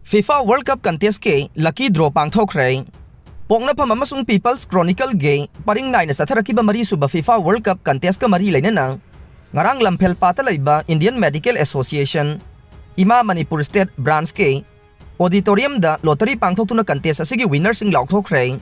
FIFA World Cup contest ke lucky draw pangthokre poknafam amasung People's Chronicle ge paring naina satharakiba mari suba FIFA World Cup contest ka mari lainana ngarang lamphel pata laiba Indian Medical Association ima Manipur State branch ke auditorium da lottery pangthokuna contest asigi winner sing laukthokre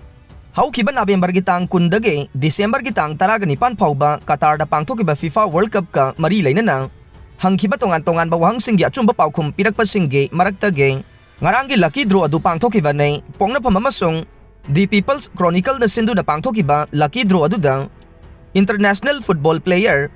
haukiba November gi tang 10 dage December gi tang 19 phauba Qatar da pangthokiba FIFA World Cup ka mari lainana hangkiba tongan ba wahang singgi achumba paukhum pirakpa singge marakta ge ngarangi lucky draw adu pangthokiba nei pongnafam amasung The People's Chronicle na sindu na pangthokiba lucky draw adu da international football player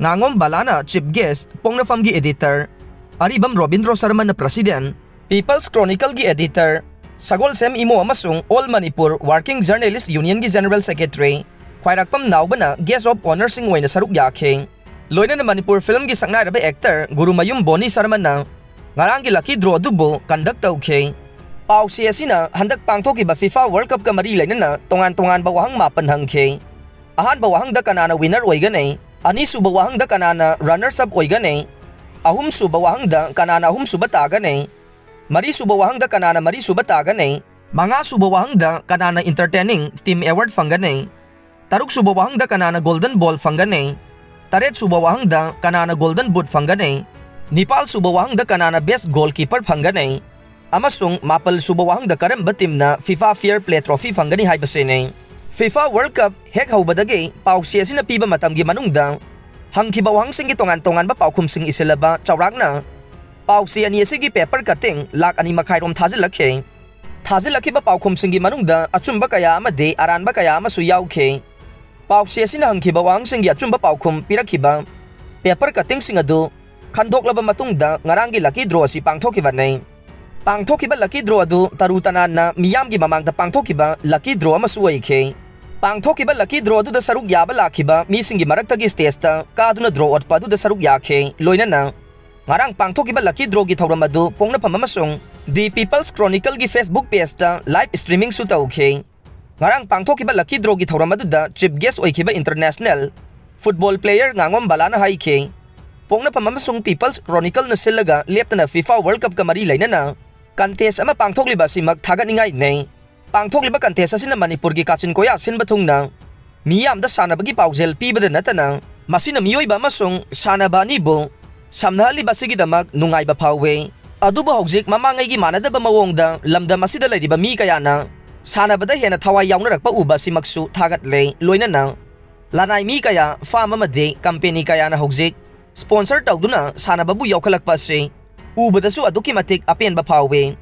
ngangom balana chief guest pongnafam gi editor aribam Robindro Sarma na president People's Chronicle gi editor Sagol Sem Imo amasung All Manipur Working Journalist Union gi General Secretary khwairakpam naubana guest of honor sing waina saruk yakheng loina na Manipur film gi sangnai rabe actor Gurumayum Boni Sarma na ngarangi lucky draw dubo conduct tawkhe pau siasina handak pangthokiba FIFA World Cup ka mari lainana tongan ba wahang mapan hangkhe ahan ba wahang da kanana winner oigane ani suba wahang da kanana runners up oigane ahum suba wahang da kanana ahum suba tagane mari suba wahang da kanana mari suba tagane manga suba wahang da kanana entertaining team award fanggane taruk suba wahang da kanana golden ball fanggane taret suba wahang da kanana golden boot fanggane Nepal subawahang da kanana best goalkeeper phangane amasung mapal subawahang da karamba team na FIFA Fair Play Trophy phangani haibasene FIFA World Cup hek haubadage pausi asina piba matamgi manungda hangkiba wahang singi tongan ba paukhum sing iselaba chawrakna pausi ani asigi paper cutting lak ani makhairom thazilakhe ba paukhum singi manungda achumba kaya amade aranba kaya amasu yaukhe pausi asina hangkiba wahang singi achumba paukhum pirakhiba paper cutting sing adu khandoklaba matungda ngarangi lucky draw si pangthokiba nei pangthokiba lucky draw adu tarutanan na miyamgi mamangda pangthokiba lucky draw amasu oikhe pangthokiba lucky draw adu da saruk yaba lakhiba misingi maraktagi stage ta kaduna draw out padu da saruk yakhe loinana ngarang pangthokiba lucky draw gi thauram adu pongnafam amasung The People's Chronicle gi Facebook page ta live streaming su tawkhe ngarang pangthokiba lucky draw gi thauram adu da chief guest oikhiba international football player ngangom balana haikhe pongnafam amasung People's Chronicle na silaga leptana FIFA World Cup ka mari lainana contest ama pangthokliba simak thaganingai nei pangthokliba contest asina Manipur gi kachin koya sinba thungna miyam da sanabagi paujel pibada natana masina miyoiba amasung sanabani bo samnahali basigi damak nungai ba phawwe aduba hojik mamangai gi manadaba mawongda lamda masida laidiba mi kayana sanabada hena thawai yaunrakpa uba simaksu thagatle loinana lanai mi kaya farm amade company kaya na hojik sponsor tawduna sanababu yaukalakpa se ubadasu aduki matik apenba phawwe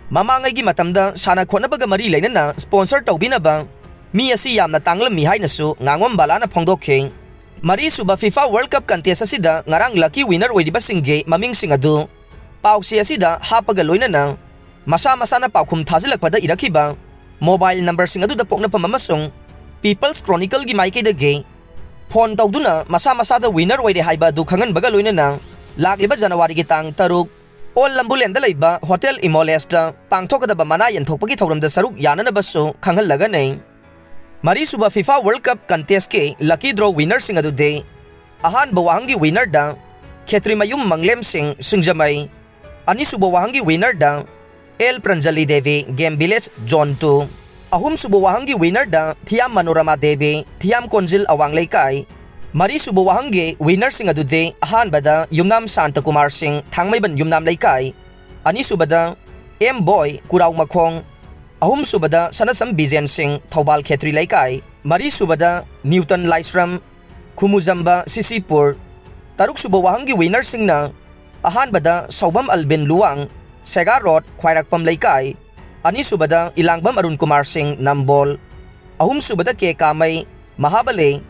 mamangay gi matamda sana khonabaga mari lainana sponsor tawbinaba mi asi yamna tanglami hainasu ngangom balana phongdokhe mari suba FIFA World Cup contest asida ngarang lucky winner oidiba singge maming singadu pausi asida hapaga loinana masa na paukhum thazilakpada irakhiba mobile number singadu da poknafam amasung People's Chronicle gi maikidage phone tawduna masa da winner oide haiba du khangan baga loinana lakliba January gi tang 3 all lambulen da leiba hotel imolesta pangthokada ba mana yanthokpagi thoram da saruk yanana basu khangal laga nei mari suba FIFA World Cup contest ke lucky draw winner sing adu de ahan bawangi winner da Khetrimayum Manglem Singh Singjamai ani suba wahangi winner da El Pranjali Devi Game Village Zone 2 ahum suba wahangi winner da Thiam Manorama Devi Thiam Konjil Awang Laikai mari suba wahangi winner sing adu de ahan bada Yumnam Santa Kumar Singh Thangmaiban Yumnam Laikai ani subada M Boy Kurau Makhong ahum subada Sanasam Bijen Singh Thobal Khetri Laikai mari subada Newton Laisram Khumuzamba Sisipur taruk suba wahangi winner sing na ahan bada Saubam Albin Luang Sega Road Khwairakpam Laikai ani subada Ilangbam Arun Kumar Singh Nambol ahum subada K Kamai Mahabale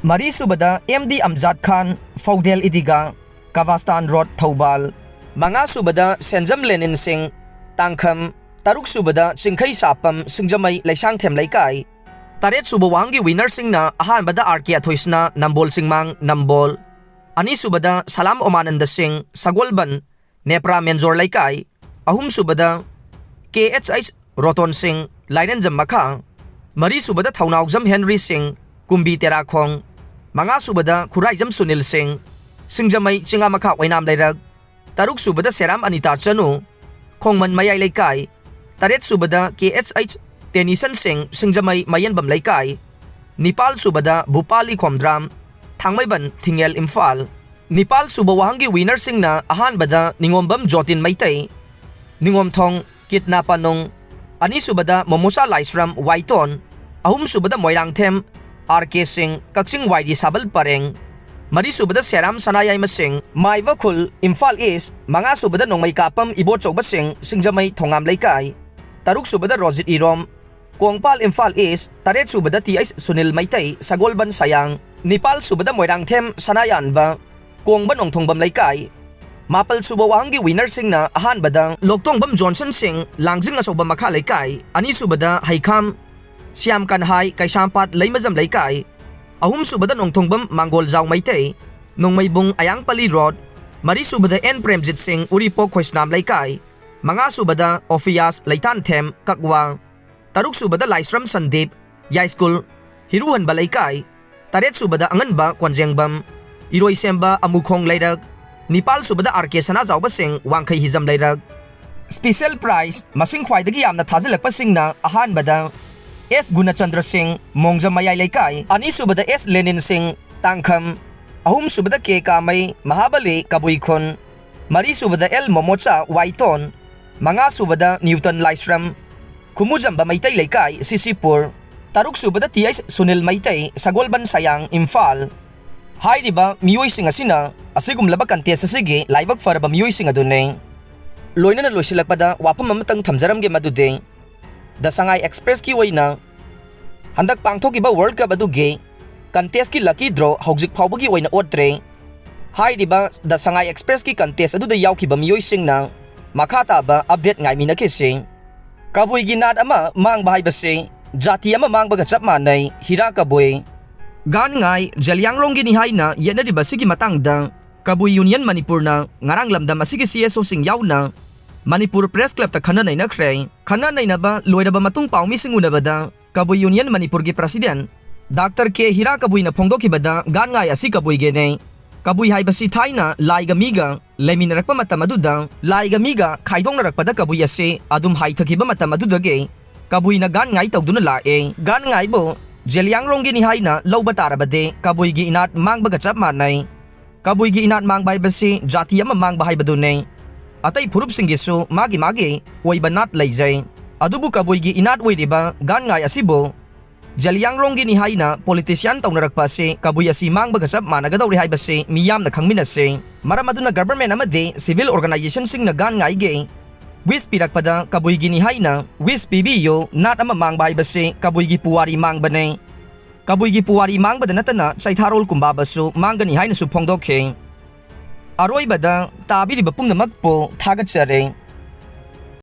mari subada MD Amjad Khan Faudel Idiga Kavastan Road Thobal manga subada Senjam Lenin Singh Tangkham taruk subada Chingkhai Sapam Singjamai Laisang Them Laikai taret subawangi winner sing na ahan bada RK Athoisna Nambol Singmang Nambol ani subada Salam Omananda Singh Sagolban Nepra Menjor Laikai ahum subada KHH Roton Singh Lainan Jammakha mari subada Thaunaujam Henry Singh Kumbi Terakhong manga subada Khuraijam Sunil Singh Singjamai Chingamakha Wainam Lairag taruk subada Seram Anita Chanu Khongman Mayay Laikai, Taret Subada KHH Tennyson Singh Singjamay Mayanbam Laikai, Nipal Subada Bhupali Khomdram, Thangmayban Thingel Imphal, Nipal Subawahangi winner sing na ahanbada Ningombam Jotin Maitay, Ningomthong Kitnapanong, Ani Subada Momosa Laisram Waiton, Ahum Subada Moirangthem, RK Singh Kaksing Waidi Sabal Pareng, Mari Subada Seram Sanayay Masing, Mai Vakul, Imphal East, Mga Subada Nong May Kapam Ibochog Basing, Singjamay Thongam Laikai, Taruk Subada Rosit Irom, Kongpal Imphal East, Taret Subada T.I. Sunil Maitay, Sagolban Sayang, Nipal Subada Moirangthem Sanayan Ba, Kongban Nong Thongbam Laikai, Mapal Subawahangi winner sing na ahanbada Loktongbam Johnson Singh, Langjing na Sobam Makha Laikai, Ani Subada Haikam, Siam Kanhai, Kaisampat Laymazam Laikai, Ahum Subada Nong Thongbam Manggol Zau Maitay, Nong Maybong Ayang Pali Rod, Mari Subada N. Premjit Singh Uripo Kwesnam Laikai, Mga Subada Ophias Laitan Them Kakwa, Taruk Subada Laisram Sandip, Yai School, Hiruhan Balaikai, Taret Subada Anganba Kwanjengbam, Iroi Semba Amukhong Laidag, Nipal Subada RK Sanazau Basing Wangkai Hizam Laidag. Special prize Masing Khwaidagi Yamna Thazalakpa Singh na ahanbada S. Gunachandra Singh Mongjam Mayay Laikai, Ani Subada S. Lenin Singh Tangkham, Ahum Subada K. Kamay Mahabali Kabuikhon, Mari Subada L. Momocha Waiton, Mga Subada Newton Laisram, Kumujamba Maitay Laikai Sisipur, Taruk Subada T.I. Sunil Maitay Sagolban Sayang Imphal. Hai diba miyoy sing asina asigum labakan tes asige laibag faraba miyoy sing aduneng loina na loisilak pada wapam mamatang thamjaram ge madude da Shanghai Express ki waina handak pangthok iba World Cup aduge contest ki lucky draw hogjik phawbagi waina otre hai diba da Shanghai Express ki contest adu da yauki ba miyoy sing na makhata ba update ngai mina ke sing kabui gi nat ama mang bahai ba se jati ama mang baga chap manai hira kabui Gan ngay Jalyang Rongi ni hay na yan na diba sige matangda Kabui Union Manipur na ngarang lamdam asige CSO sing yaw na Manipur Press Club ta kananay na kray kananay na ba loy na ba matong paumi singuna ba da Kabui Union Manipur gi President Dr. K. Hira Kabui na pongdo ki ba da gan ngay asi Kabui gene Kabui hay ba si Thai na lai gamiga lemin narak pa matamaduda lai gamiga kaidong narak pa da Kabui asi adum hay thaki ba matamaduda ge Kabui na gan ngay tawdo na lae gan ngay bo Jalyang Rongi ni hay na low batara bade Kabui gi inat mang bagachap manay Kabui gi inat mang bay basi jati ama mang bahay badunay Atay purup singgiso magi way banat layjay Adubu Kabui gi inat way diba gan ngay asibo Jalyang Rongi ni hay na politisyan taw narakpasi Kabui asi mang bagachap managadaw rihay basi miyam na kangminasi Maramadu na government amade civil organization sing na gan ngay ge Wis pirak pada Kabui gi ni hay na Wis PBO nat ama mang bahay basi Kabui gi puwari mang banay Kabui gi puwari mang bada natana say tharol kumbabaso mang gani hay na supong doke Aroy bada tabi di bapung na magpo tagat sare